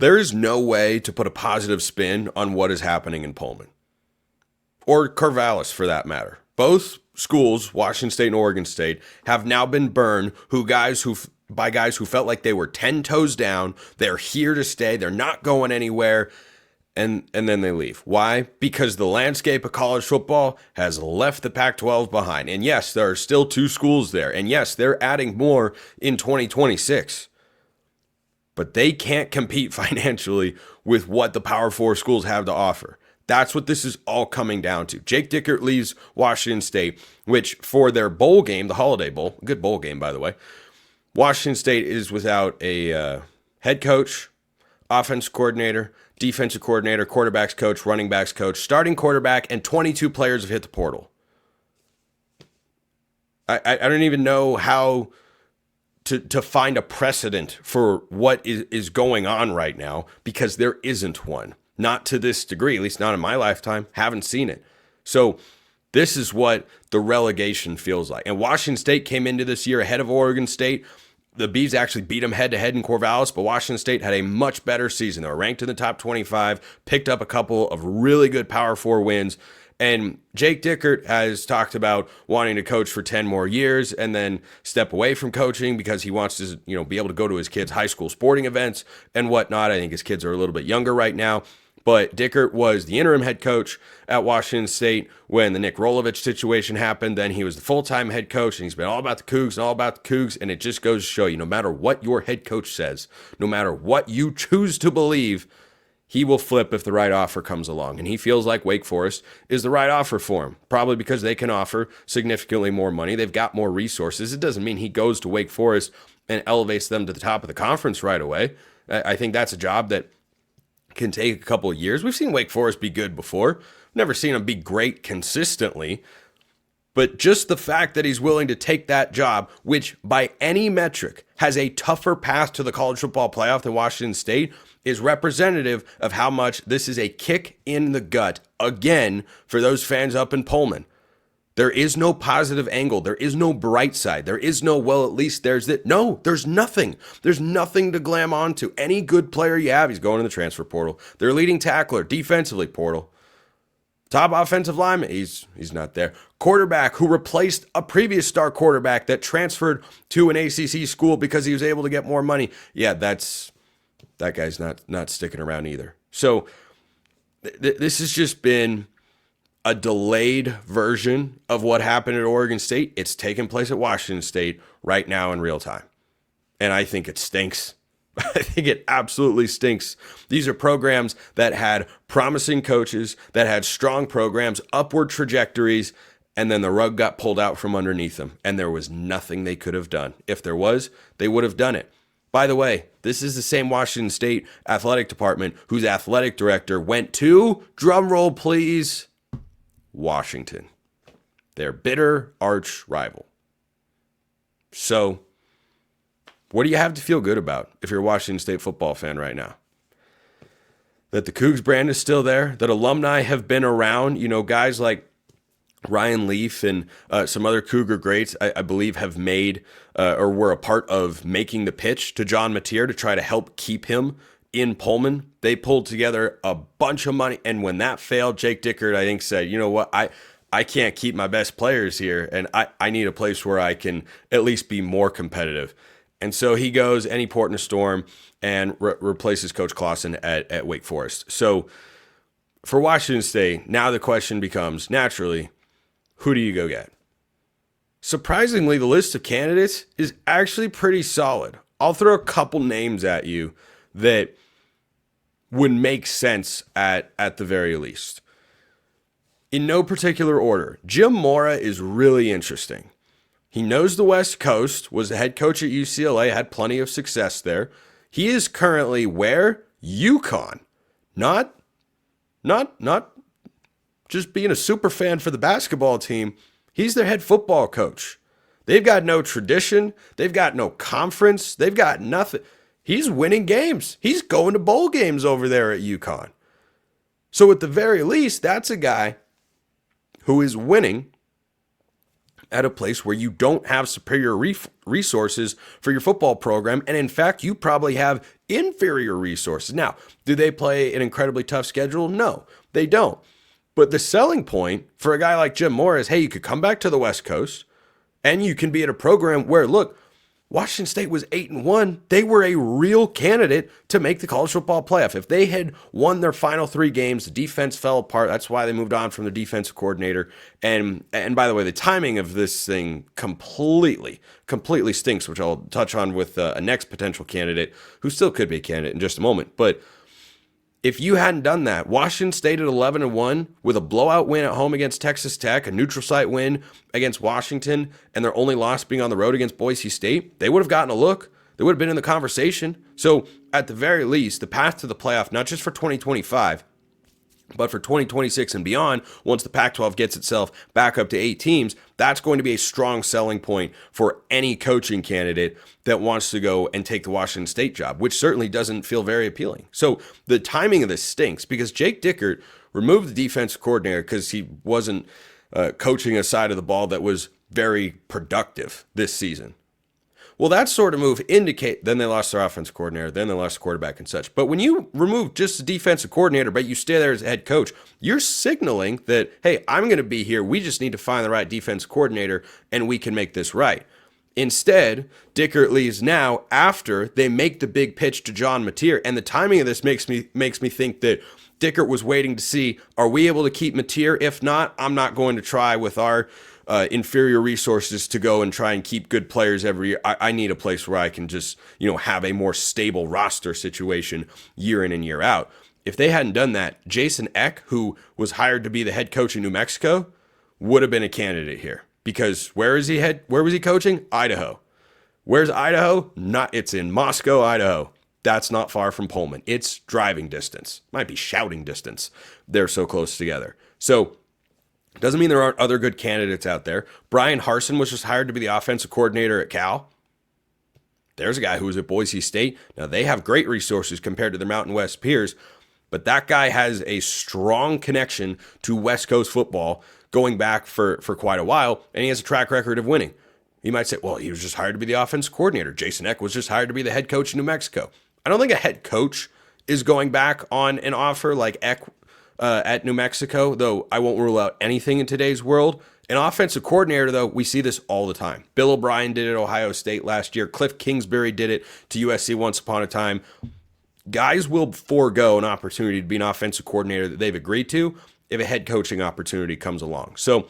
There is no way to put a positive spin on what is happening in Pullman or Corvallis for that matter. Both schools, Washington State and Oregon State, have now been burned by guys who felt like they were 10 toes down. They're here to stay. They're not going anywhere. And then they leave. Why? Because the landscape of college football has left the Pac-12 behind. And yes, there are still 2 schools there. And yes, they're adding more in 2026. But they can't compete financially with what the Power 4 schools have to offer. That's what this is all coming down to. Jake Dickert leaves Washington State, which for their bowl game, the Holiday Bowl, good bowl game, by the way, Washington State is without a head coach, offense coordinator, defensive coordinator, quarterbacks coach, running backs coach, starting quarterback, and 22 players have hit the portal. I don't even know how to find a precedent for what is going on right now, because there isn't one. Not to this degree, at least not in my lifetime. Haven't seen it. So this is what the relegation feels like. And Washington State came into this year ahead of Oregon State. The Bees actually beat them head-to-head in Corvallis, but Washington State had a much better season. They were ranked in the top 25, picked up a couple of really good Power 4 wins. And Jake Dickert has talked about wanting to coach for 10 more years and then step away from coaching because he wants to, be able to go to his kids' high school sporting events and whatnot. I think his kids are a little bit younger right now. But Dickert was the interim head coach at Washington State when the Nick Rolovich situation happened. Then he was the full-time head coach, and he's been all about the Cougs and all about the Cougs. And it just goes to show you, no matter what your head coach says, no matter what you choose to believe, he will flip if the right offer comes along. And he feels like Wake Forest is the right offer for him, probably because they can offer significantly more money. They've got more resources. It doesn't mean he goes to Wake Forest and elevates them to the top of the conference right away. I think that's a job that can take a couple of years. We've seen Wake Forest be good before. Never seen him be great consistently. But just the fact that he's willing to take that job, which by any metric has a tougher path to the college football playoff than Washington State, is representative of how much this is a kick in the gut, again, for those fans up in Pullman. There is no positive angle. There is no bright side. There is no, well, at least there's that. No, there's nothing. There's nothing to glam onto. Any good player you have, he's going in the transfer portal. Their leading tackler, defensively, portal. Top offensive lineman, he's not there. Quarterback who replaced a previous star quarterback that transferred to an ACC school because he was able to get more money. Yeah, that guy's not sticking around either. So this has just been a delayed version of what happened at Oregon State. It's taking place at Washington State right now in real time. And I think it stinks. I think it absolutely stinks. These are programs that had promising coaches, that had strong programs, upward trajectories, and then the rug got pulled out from underneath them. And there was nothing they could have done. If there was, they would have done it. By the way, this is the same Washington State athletic department whose athletic director went to, drumroll please, Washington, their bitter arch rival. So, what do you have to feel good about if you're a Washington State football fan right now? That the Cougs brand is still there, that alumni have been around, guys like Ryan Leaf and some other Cougar greats, I believe, have made or were a part of making the pitch to John Mateer to try to help keep him in Pullman. They pulled together a bunch of money, and when that failed, Jake Dickert, I think, said, you know what, I can't keep my best players here, and I need a place where I can at least be more competitive. And so he goes and he port in a storm and replaces Coach Clausen at Wake Forest. So for Washington State, now the question becomes, naturally, who do you go get? Surprisingly, the list of candidates is actually pretty solid. I'll throw a couple names at you that would make sense at the very least. In no particular order, Jim Mora is really interesting. He knows the West Coast, was the head coach at UCLA, had plenty of success there. He is currently where? UConn. Not just being a super fan for the basketball team. He's their head football coach. They've got no tradition. They've got no conference. They've got nothing. He's winning games. He's going to bowl games over there at UConn. So at the very least, that's a guy who is winning at a place where you don't have superior resources for your football program. And in fact, you probably have inferior resources. Now, do they play an incredibly tough schedule? No, they don't. But the selling point for a guy like Jim Moore is, hey, you could come back to the West Coast and you can be at a program where, look, Washington State was 8-1. They were a real candidate to make the college football playoff. If they had won their final 3 games, the defense fell apart. That's why they moved on from the defensive coordinator. And by the way, the timing of this thing completely stinks, which I'll touch on with a next potential candidate who still could be a candidate in just a moment. But if you hadn't done that, Washington State at 11-1 with a blowout win at home against Texas Tech, a neutral site win against Washington, and their only loss being on the road against Boise State, they would have gotten a look. They would have been in the conversation. So at the very least, the path to the playoff, not just for 2025, but for 2026 and beyond, once the Pac-12 gets itself back up to 8 teams, that's going to be a strong selling point for any coaching candidate that wants to go and take the Washington State job, which certainly doesn't feel very appealing. So the timing of this stinks because Jake Dickert removed the defensive coordinator because he wasn't coaching a side of the ball that was very productive this season. Well, that sort of move then they lost their offensive coordinator, then they lost the quarterback and such. But when you remove just the defensive coordinator, but you stay there as a head coach, you're signaling that, hey, I'm going to be here. We just need to find the right defensive coordinator and we can make this right. Instead, Dickert leaves now after they make the big pitch to John Mateer. And the timing of this makes me think that Dickert was waiting to see, are we able to keep Mateer? If not, I'm not going to try with our inferior resources to go and try and keep good players every year. I need a place where I can just, have a more stable roster situation year in and year out. If they hadn't done that, Jason Eck, who was hired to be the head coach in New Mexico, would have been a candidate here. Because where was he coaching? Idaho. Where's Idaho? It's in Moscow, Idaho. That's not far from Pullman. It's driving distance. Might be shouting distance. They're so close together. So doesn't mean there aren't other good candidates out there. Brian Harsin was just hired to be the offensive coordinator at Cal. There's a guy who was at Boise State. Now, they have great resources compared to their Mountain West peers, but that guy has a strong connection to West Coast football going back for quite a while, and he has a track record of winning. You might say, well, he was just hired to be the offensive coordinator. Jason Eck was just hired to be the head coach in New Mexico. I don't think a head coach is going back on an offer like Eck at New Mexico, though I won't rule out anything in today's world. An offensive coordinator, though, we see this all the time. Bill O'Brien did it at Ohio State last year. Cliff Kingsbury did it to USC once upon a time. Guys will forego an opportunity to be an offensive coordinator that they've agreed to if a head coaching opportunity comes along. So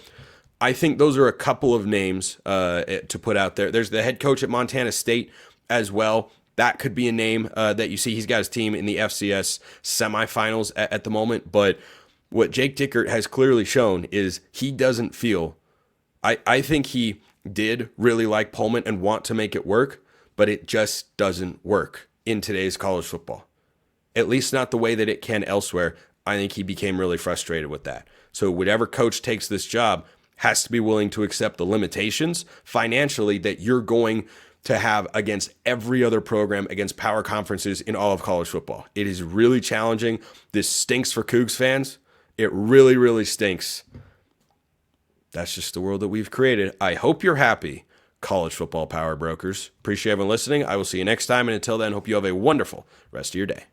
I think those are a couple of names to put out there. There's the head coach at Montana State as well. That could be a name that you see. He's got his team in the FCS semifinals at the moment. But what Jake Dickert has clearly shown is he doesn't feel. I think he did really like Pullman and want to make it work, but it just doesn't work in today's college football. At least not the way that it can elsewhere. I think he became really frustrated with that. So whatever coach takes this job has to be willing to accept the limitations financially that you're going to have against every other program, against power conferences in all of college football. It is really challenging. This stinks for Cougs fans. It really, really stinks. That's just the world that we've created. I hope you're happy, college football power brokers. Appreciate everyone listening. I will see you next time. And until then, hope you have a wonderful rest of your day.